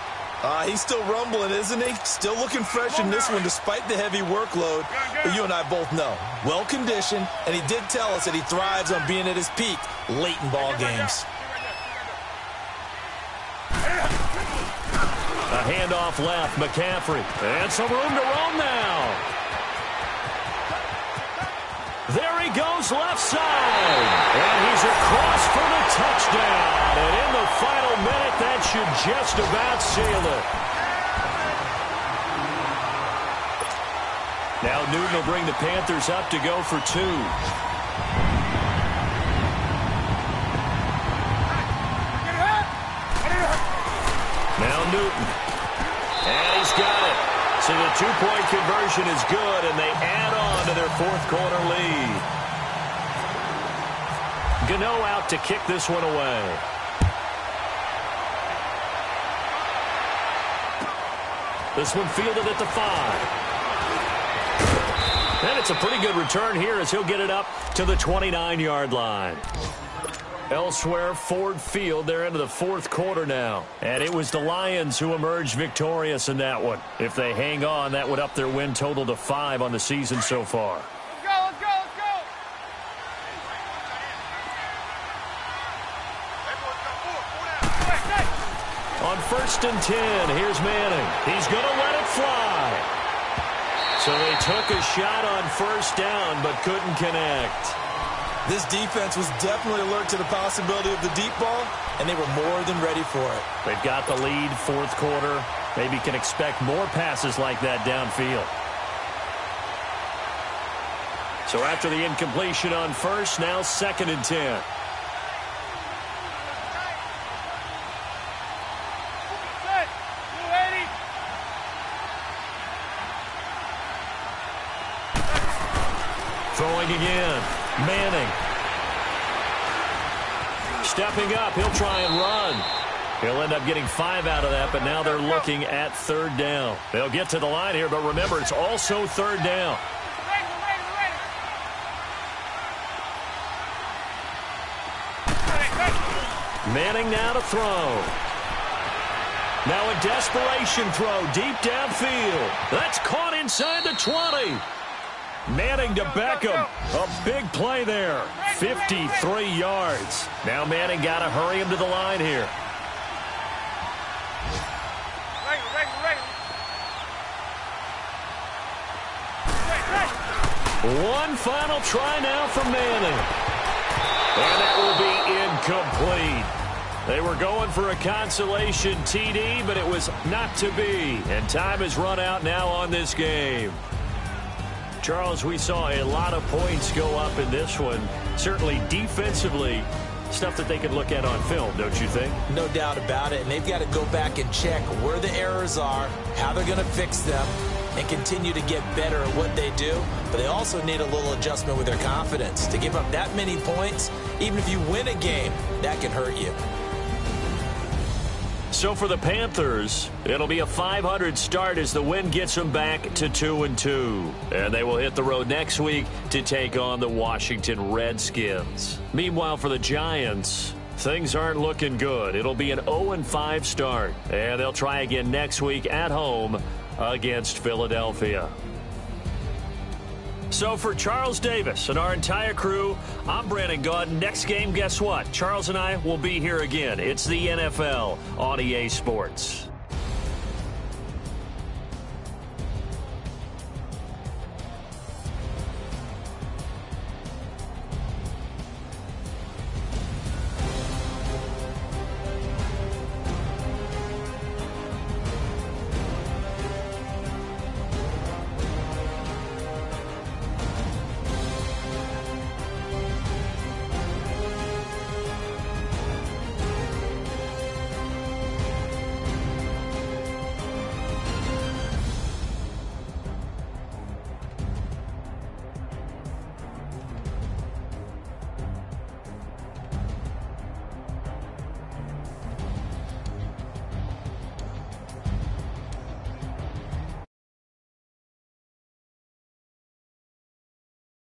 He's still rumbling, isn't he? Still looking fresh in this one despite the heavy workload. But you and I both know, well-conditioned, and he did tell us that he thrives on being at his peak late in ball games. A handoff left, McCaffrey. And some room to roam now. There he goes left side. And he's across for the touchdown. And in the final minute, that should just about seal it. Now Newton will bring the Panthers up to go for two. Now Newton. And he's got it. So the two-point conversion is good, and they add on to their fourth quarter lead. Gano out to kick this one away. This one fielded at the 5. And it's a pretty good return here as he'll get it up to the 29-yard line. Elsewhere, Ford Field, they're into the fourth quarter now. And it was the Lions who emerged victorious in that one. If they hang on, that would up their win total to 5 on the season so far. Let's go. On 1st and 10, here's Manning. He's going to let it fly. So they took a shot on first down, but couldn't connect. This defense was definitely alert to the possibility of the deep ball, and they were more than ready for it. They've got the lead, fourth quarter. Maybe can expect more passes like that downfield. So after the incompletion on first, now 2nd and 10. Throwing again. Manning. Stepping up, he'll try and run. He'll end up getting 5 out of that, but now they're looking at 3rd down. They'll get to the line here, but remember, it's also 3rd down. Manning now to throw. Now a desperation throw deep downfield. That's caught inside the 20. Manning to Beckham. A big play there. 53 yards. Now Manning got to hurry him to the line here. One final try now from Manning. And that will be incomplete. They were going for a consolation TD, but it was not to be. And time has run out now on this game. Charles, we saw a lot of points go up in this one. Certainly defensively, stuff that they could look at on film, don't you think? No doubt about it. And they've got to go back and check where the errors are, how they're going to fix them, and continue to get better at what they do. But they also need a little adjustment with their confidence. To give up that many points, even if you win a game, that can hurt you. So for the Panthers, it'll be a .500 start as the win gets them back to 2-2. And they will hit the road next week to take on the Washington Redskins. Meanwhile, for the Giants, things aren't looking good. It'll be an 0-5 start. And they'll try again next week at home against Philadelphia. So for Charles Davis and our entire crew, I'm Brandon Gaudin. Next game, guess what? Charles and I will be here again. It's the NFL on EA Sports.